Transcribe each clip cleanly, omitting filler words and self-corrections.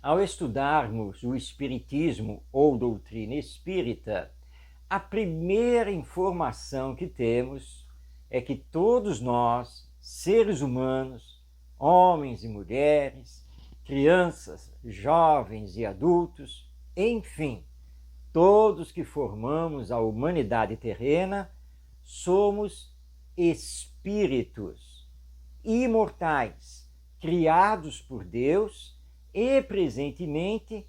Ao estudarmos o Espiritismo ou doutrina espírita, a primeira informação que temos é que todos nós, seres humanos, homens e mulheres, crianças, jovens e adultos, enfim, todos que formamos a humanidade terrena, somos espíritos imortais, criados por Deus e presentemente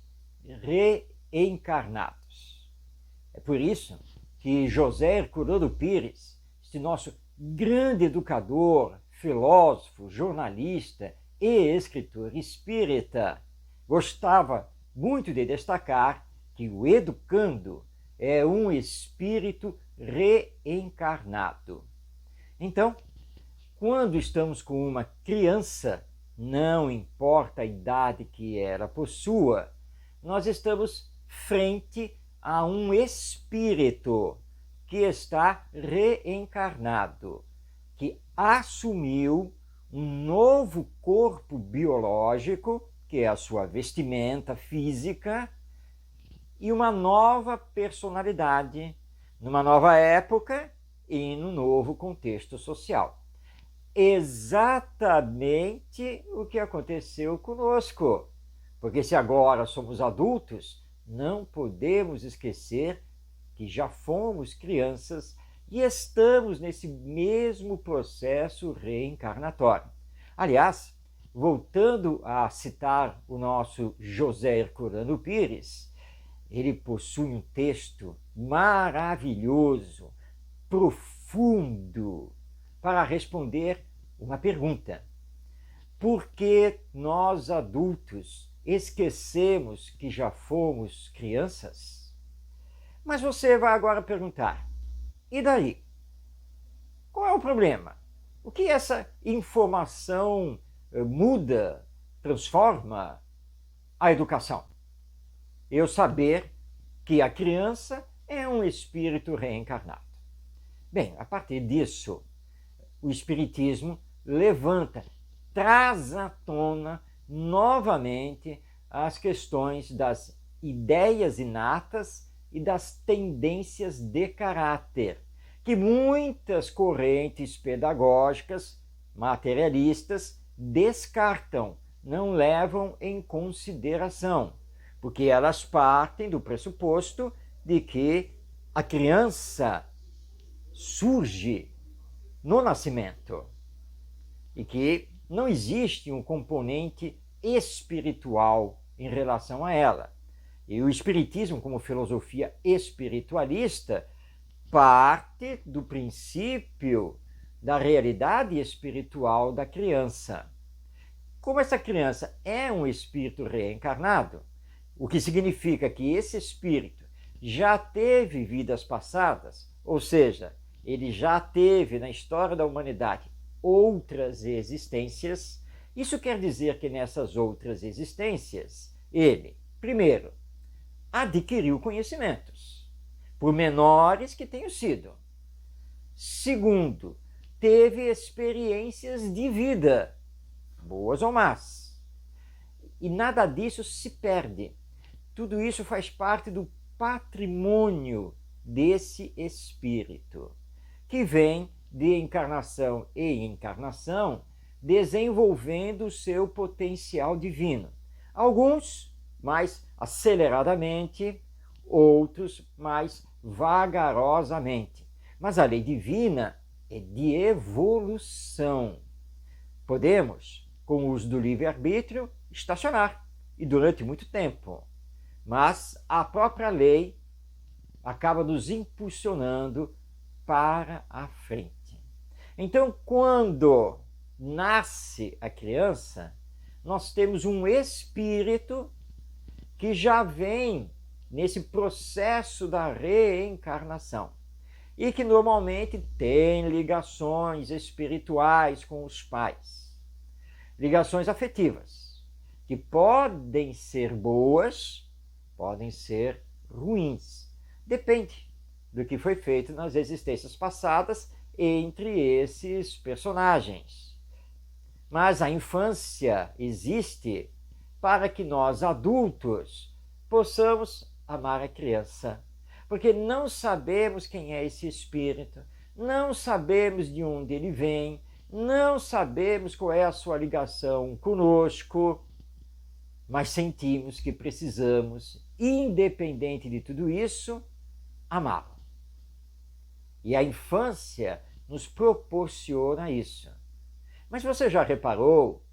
reencarnados. É por isso que José Herculano Pires, este nosso grande educador, filósofo, jornalista e escritor espírita, gostava muito de destacar que o educando é um espírito reencarnado. Então, quando estamos com uma criança, não importa a idade que ela possua, nós estamos frente a um espírito que está reencarnado, que assumiu um novo corpo biológico, que é a sua vestimenta física, e uma nova personalidade, numa nova época e num novo contexto social. Exatamente o que aconteceu conosco. Porque se agora somos adultos, não podemos esquecer que já fomos crianças e estamos nesse mesmo processo reencarnatório. Aliás, voltando a citar o nosso José Herculano Pires, ele possui um texto maravilhoso, profundo, para responder uma pergunta. Por que nós adultos esquecemos que já fomos crianças? Mas você vai agora perguntar, e daí? Qual é o problema? O que essa informação muda, transforma a educação? Eu saber que a criança é um espírito reencarnado. Bem, a partir disso, o Espiritismo levanta, traz à tona novamente as questões das ideias inatas e das tendências de caráter, que muitas correntes pedagógicas materialistas descartam, não levam em consideração, porque elas partem do pressuposto de que a criança surge no nascimento e que não existe um componente espiritual em relação a ela. E o Espiritismo, como filosofia espiritualista, parte do princípio da realidade espiritual da criança. Como essa criança é um espírito reencarnado, o que significa que esse espírito já teve vidas passadas, ou seja, ele já teve na história da humanidade outras existências. Isso quer dizer que nessas outras existências, ele, primeiro, adquiriu conhecimentos, por menores que tenham sido. Segundo, teve experiências de vida, boas ou más. E nada disso se perde. Tudo isso faz parte do patrimônio desse espírito, que vem de encarnação em encarnação, desenvolvendo o seu potencial divino. Alguns mais aceleradamente, outros mais vagarosamente. Mas a lei divina é de evolução. Podemos, com o uso do livre-arbítrio, estacionar, e durante muito tempo. Mas a própria lei acaba nos impulsionando para a frente. Então, quando nasce a criança, nós temos um espírito que já vem nesse processo da reencarnação e que normalmente tem ligações espirituais com os pais, ligações afetivas, que podem ser boas, podem ser ruins. Depende do que foi feito nas existências passadas entre esses personagens. Mas a infância existe para que nós, adultos, possamos amar a criança. Porque não sabemos quem é esse espírito, não sabemos de onde ele vem, não sabemos qual é a sua ligação conosco, mas sentimos que precisamos, independente de tudo isso, amá-lo. E a infância nos proporciona isso. Mas você já reparou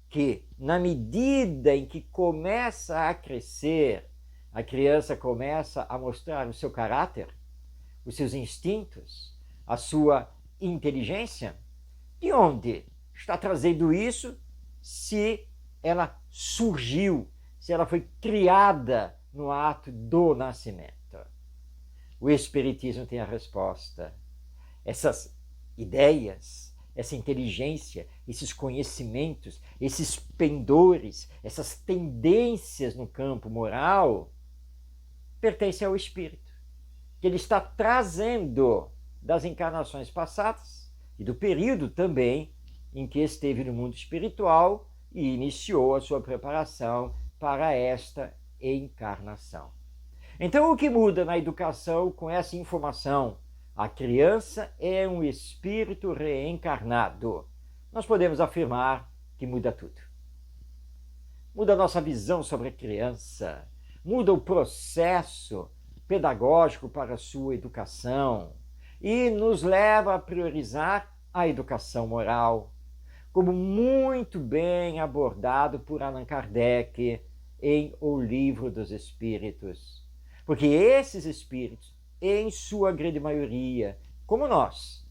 que, na medida em que começa a crescer, a criança começa a mostrar o seu caráter, os seus instintos, a sua inteligência? De onde está trazendo isso se ela surgiu, se ela foi criada no ato do nascimento? O Espiritismo tem a resposta. Essas ideias, essa inteligência, esses conhecimentos, esses pendores, essas tendências no campo moral, pertencem ao Espírito, que ele está trazendo das encarnações passadas e do período também em que esteve no mundo espiritual e iniciou a sua preparação para esta encarnação. Então, o que muda na educação com essa informação? A criança é um espírito reencarnado. Nós podemos afirmar que muda tudo. Muda a nossa visão sobre a criança, muda o processo pedagógico para a sua educação e nos leva a priorizar a educação moral, como muito bem abordado por Allan Kardec em O Livro dos Espíritos. Porque esses espíritos, em sua grande maioria, como nós,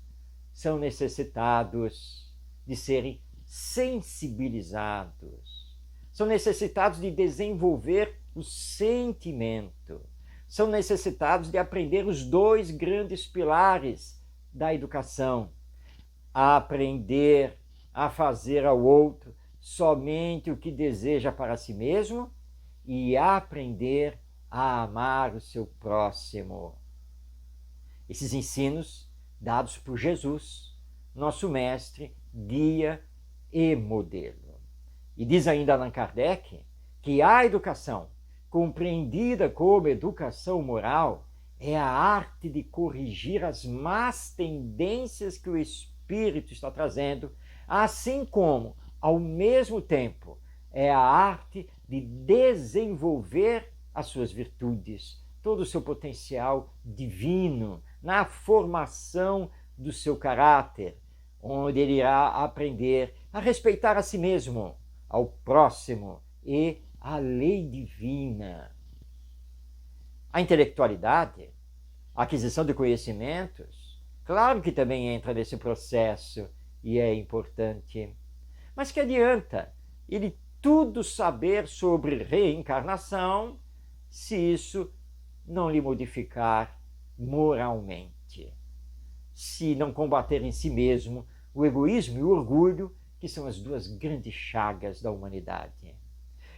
são necessitados de serem sensibilizados, são necessitados de desenvolver o sentimento, são necessitados de aprender os dois grandes pilares da educação: a aprender a fazer ao outro somente o que deseja para si mesmo e a aprender a amar o seu próximo. Esses ensinos dados por Jesus, nosso mestre, guia e modelo. E diz ainda Allan Kardec que a educação, compreendida como educação moral, é a arte de corrigir as más tendências que o espírito está trazendo, assim como, ao mesmo tempo, é a arte de desenvolver as suas virtudes, todo o seu potencial divino, na formação do seu caráter, onde ele irá aprender a respeitar a si mesmo, ao próximo e a lei divina. A intelectualidade, a aquisição de conhecimentos, claro que também entra nesse processo e é importante. Mas que adianta ele tudo saber sobre reencarnação se isso não lhe modificar moralmente? Se não combater em si mesmo o egoísmo e o orgulho, que são as duas grandes chagas da humanidade.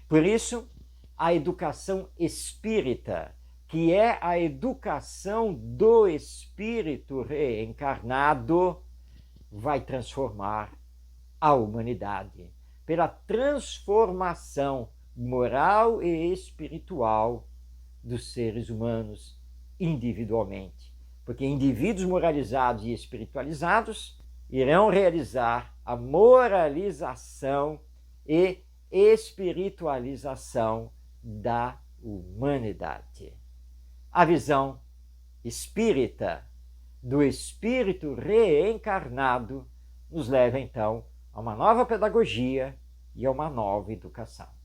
Por isso, a educação espírita, que é a educação do espírito reencarnado, vai transformar a humanidade pela transformação moral e espiritual dos seres humanos individualmente. Porque indivíduos moralizados e espiritualizados irão realizar a moralização e espiritualização da humanidade. A visão espírita do espírito reencarnado nos leva então a uma nova pedagogia e a uma nova educação.